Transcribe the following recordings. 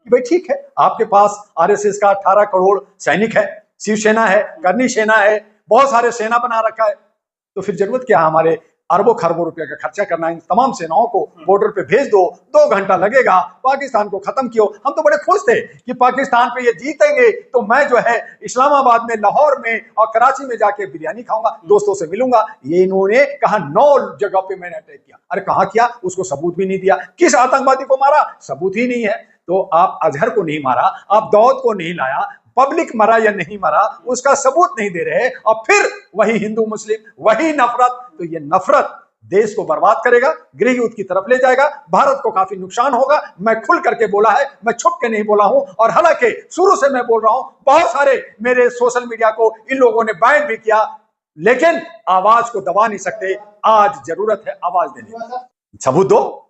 कि भाई ठीक है, आपके पास आरएसएस का 18 करोड़ सैनिक है, शिवसेना है, करनी सेना है, बहुत सारे सेना बना रखा है, तो फिर जरूरत क्या है हमारे अरबों खरबों रुपए का खर्चा करना? इन तमाम सेनाओं को बॉर्डर पे भेज दो, 2 घंटा लगेगा, पाकिस्तान को खत्म किया। हम तो बड़े खुश थे कि पाकिस्तान पे ये जीतेंगे तो मैं जो है इस्लामाबाद में, लाहौर में और कराची में जाके बिरयानी खाऊंगा, दोस्तों से मिलूंगा। ये इन्होंने कहा 9 जगह पे मैंने अटैक किया। अरे कहां किया? उसको सबूत भी नहीं दिया। किस आतंकवादी को मारा? सबूत ही नहीं है। तो आप अजहर को नहीं मारा, आप दाऊद को नहीं लाया, पब्लिक मरा या नहीं मरा उसका सबूत नहीं दे रहे, और फिर वही हिंदू मुस्लिम, वही नफरत। तो ये नफरत देश को बर्बाद करेगा, गृह युद्ध की तरफ ले जाएगा, भारत को काफी नुकसान होगा। मैं खुल करके बोला है, मैं छुप के नहीं बोला हूं, और हालांकि शुरू से मैं बोल रहा हूं, बहुत सारे मेरे सोशल मीडिया को इन लोगों ने बैन भी किया, लेकिन आवाज को दबा नहीं सकते। आज जरूरत है आवाज देने की। सबूत दो।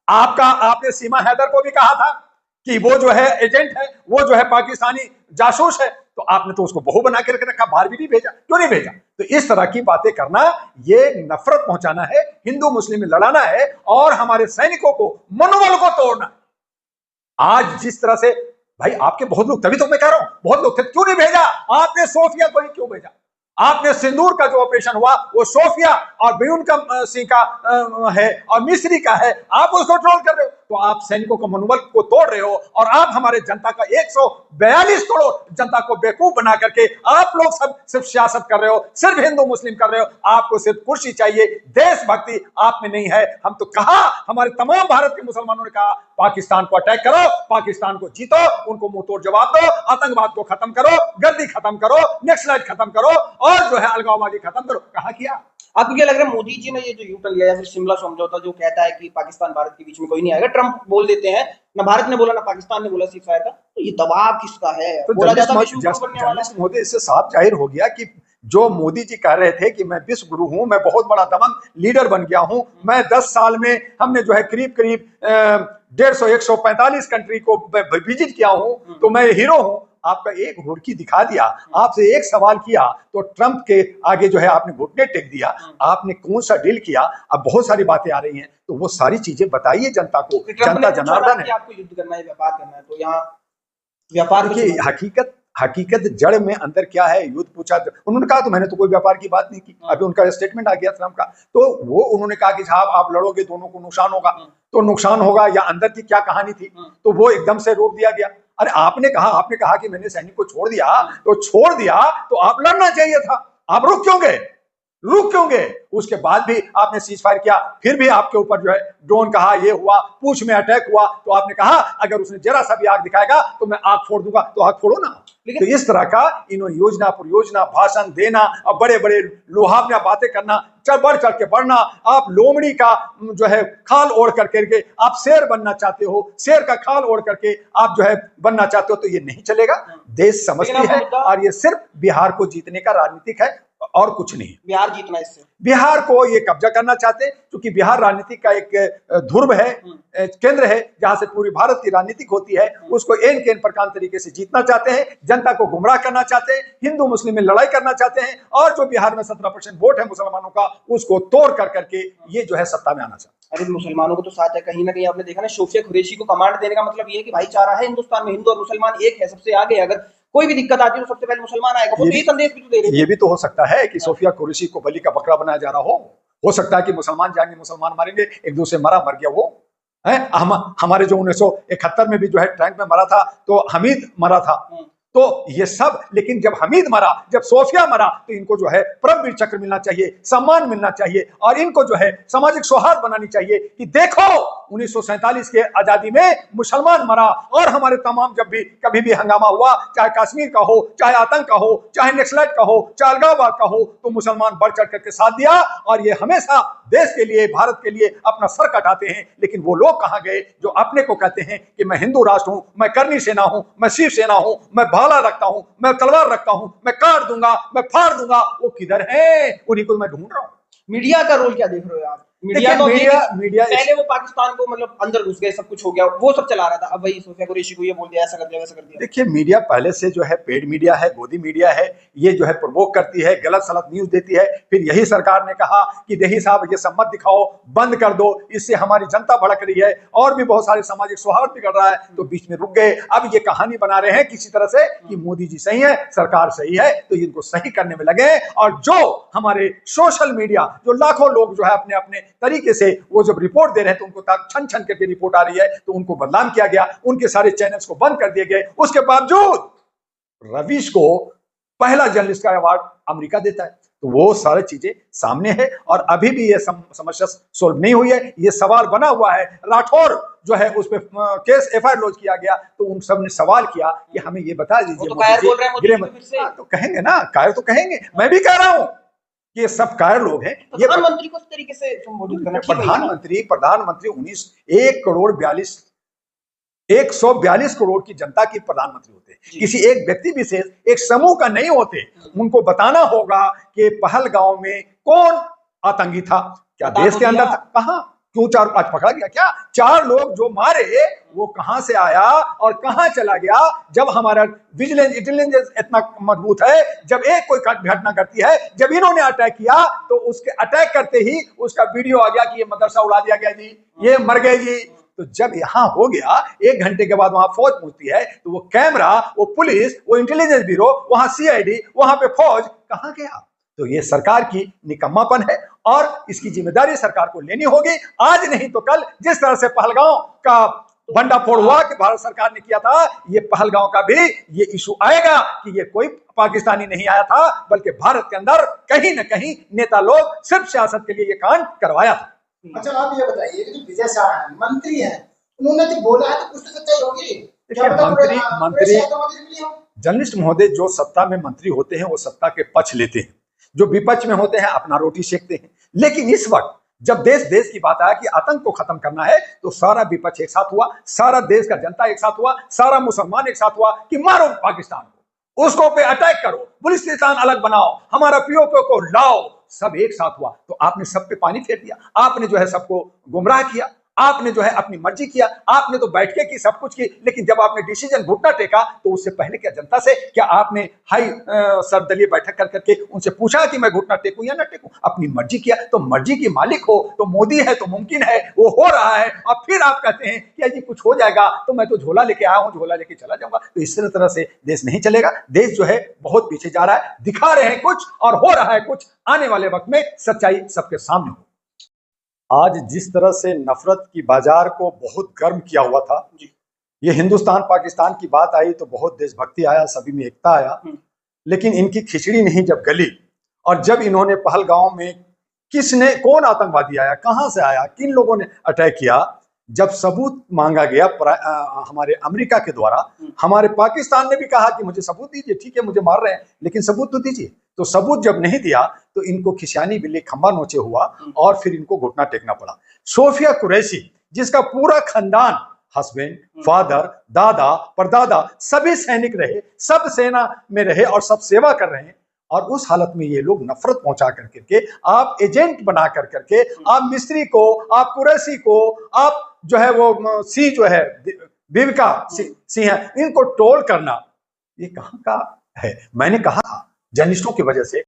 आपने सीमा हैदर को भी कहा था कि वो जो है एजेंट है, वो जो है पाकिस्तानी जासूस है, तो आपने तो उसको बहू बना के रखा, बाहर भी नहीं भेजा। क्यों नहीं भेजा? तो इस तरह की बातें करना, ये नफरत पहुंचाना है, हिंदू मुस्लिम में लड़ाना है, और हमारे सैनिकों को मनोबल को तोड़ना है। आज जिस तरह से भाई आपके बहुत लोग, तभी तो मैं कह रहा हूं बहुत लोग थे, क्यों नहीं भेजा आपने? सोफिया को ही क्यों भेजा? आपने सिंदूर का जो ऑपरेशन हुआ वो सोफिया और बेयून का सिंह का है और मिस्री का है, आप उसको ट्रोल कर रहे हो। तो आप सैनिकों का मनोबल को तोड़ रहे हो, और आप हमारे जनता का 142 करोड़ जनता को बेवकूफ बना करके आप लोग सब सिर्फ सियासत कर रहे हो, सिर्फ हिंदू मुस्लिम कर रहे हो। आपको सिर्फ कुर्सी चाहिए, देशभक्ति आप में नहीं है। हम तो कहा, हमारे तमाम भारत के मुसलमानों ने कहा, पाकिस्तान को अटैक करो, पाकिस्तान को जीतो, उनको मुंह तोड़ जवाब दो, आतंकवाद को खत्म करो, गर्दी खत्म करो, नक्सलाइट खत्म करो, और जो है अलगाववादी खत्म करो। कहा किया? आपको क्या लग रहा है मोदी जी ने ये जो यू टर्न लिया, या फिर शिमला समझौता जो कहता है कि पाकिस्तान भारत के बीच में कोई नहीं आएगा, ट्रंप बोल देते हैं, ना भारत ने बोला ना पाकिस्तान ने बोला सीज़फायर का, तो ये दबाव किसका है? तो बोला जाता है विश्व गुरु बनने वाला है। मोदी, इससे साफ जाहिर हो गया कि जो मोदी जी कह रहे थे कि मैं विश्व गुरु हूं, मैं बहुत बड़ा दबंग लीडर बन गया हूं, मैं 10 साल में हमने जो है करीब 150-145 कंट्री को विजिट किया हूं, तो मैं हीरो हूं। आपका एक हुड़की दिखा दिया, आपसे एक सवाल किया तो ट्रंप के आगे जो है आपने घुटने टेक दिया। आपने कौन सा डील किया? अब बहुत सारी बातें आ रही हैं, तो वो सारी चीजें बताइए जनता को। जनता जनार्दन है, आपको युद्ध करना है, व्यापार करना है, तो यहाँ व्यापार की हकीकत जड़ में अंदर क्या है? युद्ध पूछा, उन्होंने कहा तो मैंने तो कोई व्यापार की बात नहीं की। अभी उनका स्टेटमेंट आ गया ट्रंप का, तो वो उन्होंने कहा कि साहब आप लड़ोगे, दोनों को नुकसान होगा। तो नुकसान होगा या अंदर की क्या कहानी थी, तो वो एकदम से रोक दिया गया। अरे आपने कहा कि मैंने सैनिक को छोड़ दिया, तो आप लड़ना चाहिए था। आप रुक क्यों गए? उसके बाद भी आपने सीज फायर किया, फिर भी आपके ऊपर जो है ड्रोन कहा, ये हुआ, पूंछ में अटैक हुआ, तो आपने कहा अगर उसने जरा सा भी आग दिखाएगा तो मैं आग फोड़ दूंगा। तो आग फोड़ो ना। तो इस तरह का इन्होंने योजना पर योजना, भाषण देना और बड़े बड़े लुहावना बातें करना, बढ़ चढ़ के बढ़ना। आप लोमड़ी का जो है खाल ओढ़ करके आप शेर बनना चाहते हो, शेर का खाल ओढ़ करके आप जो है बनना चाहते हो, तो ये नहीं चलेगा। देश समझती है, और ये सिर्फ बिहार को जीतने का राजनीतिक है और कुछ नहीं। बिहार जीतना, इससे बिहार को ये कब्जा करना चाहते हैं, क्योंकि बिहार राजनीति का एक ध्रुव है, केंद्र है, जहां से पूरी भारत की राजनीतिक होती है। उसको एन केन प्रकार तरीके से जीतना चाहते हैं, जनता को गुमराह करना चाहते हैं, हिंदू मुस्लिम में लड़ाई करना चाहते हैं, और जो बिहार में 17% वोट है मुसलमानों का, उसको तोड़ करके ये जो है सत्ता में आना चाहते हैं। अरे मुसलमानों को तो साथ है, कहीं ना कहीं आपने देखा ना, सोफिया कुरैशी को कमांड देने का मतलब ये है कि भाईचारा है हिंदुस्तान में, हिंदू और मुसलमान एक है, सबसे आगे। अगर कोई भी दिक्कत आती है तो सबसे पहले मुसलमान आएगा। वो ये संदेश भी तो दे रहे हैं। ये भी तो हो सकता है कि सोफिया कुरैशी को बलि का बकरा बनाया जा रहा हो सकता है कि मुसलमान जाएंगे, मुसलमान मारेंगे, एक दूसरे मर गया वो है। हमारे जो 1971 में भी जो है टैंक में मरा था, तो हमीद मरा था, तो ये सब। लेकिन जब हमीद मरा, जब सोफिया मरा, तो इनको जो है परमवीर चक्र मिलना चाहिए, सम्मान मिलना चाहिए, और इनको जो है सामाजिक सौहार्द बनानी चाहिए कि देखो 1947 के आजादी में मुसलमान मरा, और हमारे तमाम जब भी कभी भी हंगामा हुआ, चाहे कश्मीर का हो, चाहे आतंक का हो, चाहे नक्सलाइट का हो, चाहे अलगाववाद का हो, तो मुसलमान बढ़ चढ़ करके साथ दिया, और ये हमेशा देश के लिए, भारत के लिए अपना सर कटाते हैं। लेकिन वो लोग कहां गए जो अपने को कहते हैं कि मैं हिंदू राष्ट्र हूं, मैं करनी सेना हूं, मैं शिवसेना हूं, मैं भाला रखता हूं, मैं तलवार रखता हूं, मैं काट दूंगा, मैं फाड़ दूंगा? वो किधर है? उन्हीं को मैं ढूंढ रहा हूं। मीडिया का रोल क्या देख रहे हो आप? मीडिया देखिए, तो मीडिया पहले वो पाकिस्तान को मतलब अंदर घुस गए, सब कुछ हो गया, वो सब चला रहा था। अब वही सोफिया कुरैशी को ये बोल दिया, ऐसा कर दिया, वैसा कर दिया। देखिए, मीडिया पहले से जो है पेड मीडिया है, गोदी मीडिया है, ये जो है प्रवोक करती है, गलत सलत न्यूज देती है। फिर यही सरकार ने कहा कि देही साहब ये सब मत दिखाओ, बंद कर दो, इससे हमारी जनता भड़क रही है और भी बहुत सारे सामाजिक सौहार्द बिगड़ रहा है, तो बीच में रुक गए। अब ये कहानी बना रहे हैं किसी तरह से कि मोदी जी सही है, सरकार सही है, तो इनको सही करने में लगे। और जो हमारे सोशल मीडिया, जो लाखों लोग जो है अपने अपने तरीके से वो जब रिपोर्ट दे रहे हैं, तो उनको छन छन करके रिपोर्ट आ रही है, तो उनको बदनाम किया गया, उनके सारे चैनल्स को बंद कर दिए गए। उसके बावजूद रवीश को पहला जर्नलिस्ट का अवार्ड अमेरिका देता है। तो वो सारी चीजें सामने है और अभी भी ये समस्या सोल्व नहीं हुई है। ये सवाल बना हुआ है। राठौर जो है उस पर केस एफआईआर लॉन्च किया गया, तो उन सब ने सवाल किया कि हमें ये बता दीजिए। तो कायर बोल रहे हैं मोदी जी फिर से। तो कहेंगे ना, कायर तो कहेंगे, मैं भी कह रहा हूं कि ये सब कायर लोग हैं। ये प्रधानमंत्री को इस तरीके से संबोधित करना ठीक नहीं है। प्रधानमंत्री 142 करोड़ की जनता की प्रधानमंत्री होते हैं, किसी एक व्यक्ति विशेष, एक समूह का नहीं होते। उनको बताना होगा कि पहलगांव में कौन आतंकी था, क्या देश के अंदर था, कहां, क्यों 4-5 पकड़ा गया, क्या 4 लोग जो मारे वो कहां से आया और कहां चला गया। जब हमारा विजिलेंस इंटेलिजेंस इतना मजबूत है, जब एक कोई घटना करती है, जब इन्होंने अटैक किया तो उसके अटैक करते ही उसका वीडियो आ गया कि ये मदरसा उड़ा दिया गया जी, ये मर गए जी। तो जब यहां हो गया, 1 घंटे के बाद वहां फौज पहुंचती है, तो वो कैमरा, वो पुलिस, वो इंटेलिजेंस ब्यूरो, वहां सीआईडी, वहां पे फौज कहां गया। तो ये सरकार की निकम्मापन है और इसकी जिम्मेदारी सरकार को लेनी होगी। आज नहीं तो कल जिस तरह से पहलगांव का भंडाफोड़ हुआ कि भारत सरकार ने किया था, ये पहलगांव का भी ये इशू आएगा कि ये कोई पाकिस्तानी नहीं आया था, बल्कि भारत के अंदर कहीं ना कहीं नेता लोग सिर्फ सियासत के लिए ये कांड करवाया था। अच्छा, आप ये बताइए कि जो विजय शाह है, मंत्री हैं, उन्होंने तो बोला है, तो कुछ तो सच्चाई होगी। मंत्री जर्नलिस्ट महोदय जो सत्ता में मंत्री होते हैं वो सत्ता के पक्ष लेते हैं, जो विपक्ष में होते हैं अपना रोटी सेकते हैं। लेकिन इस वक्त जब देश की बात आया कि आतंक को खत्म करना है, तो सारा विपक्ष एक साथ हुआ, सारा देश का जनता एक साथ हुआ, सारा मुसलमान एक साथ हुआ कि मारो पाकिस्तान को, उसको पे अटैक करो, बलूचिस्तान अलग बनाओ, हमारा पीओके को लाओ। सब एक साथ हुआ, तो आपने सब पे पानी फेर दिया, आपने जो है सबको गुमराह किया, आपने जो है अपनी मर्जी किया, आपने तो बैठ के की, सब कुछ की। लेकिन जब आपने डिसीजन घुटना टेका, तो उससे पहले क्या जनता से क्या आपने हाई सर्वदलीय बैठक कर करके उनसे पूछा कि मैं घुटना टेकूं या ना टेकूं? अपनी मर्जी किया। तो मर्जी की मालिक हो तो मोदी है, तो मुमकिन है वो हो रहा है। और फिर आप कहते हैं कि जी कुछ हो जाएगा तो मैं तो झोला लेके आया हूं, झोला लेके चला जाऊंगा। तो इस तरह से देश नहीं चलेगा। देश जो है बहुत पीछे जा रहा है, दिखा रहे हैं कुछ और हो रहा है कुछ। आने वाले वक्त में सच्चाई सबके सामने हो। आज जिस तरह से नफरत की बाजार को बहुत गर्म किया हुआ था, ये हिंदुस्तान पाकिस्तान की बात आई तो बहुत देशभक्ति आया, सभी में एकता आया। लेकिन इनकी खिचड़ी नहीं जब गली, और जब इन्होंने पहलगांव में किसने, कौन आतंकवादी आया, कहां से आया, किन लोगों ने अटैक किया, जब सबूत मांगा गया हमारे अमेरिका के द्वारा, हमारे पाकिस्तान ने भी कहा कि मुझे सबूत दीजिए, ठीक है मुझे मार रहे हैं लेकिन सबूत तो दीजिए। तो सबूत जब नहीं दिया तो इनको खिसियानी बिल्ली खंबा नोचे हुआ और फिर इनको घुटना टेकना पड़ा। सोफिया कुरैशी जिसका पूरा खानदान, हस्बैंड, फादर, दादा, परदादा सभी सैनिक रहे, सब सेना में रहे और सब सेवा कर रहे हैं, और उस हालत में ये लोग नफरत पहुंचा करके आप एजेंट बना करके आप मिस्त्री को, आप कुरैशी को, आप जो है वो सी जो है देविका सिंह है, इनको टोल करना, ये कहां का है? मैंने कहा जर्नलिस्टों की वजह से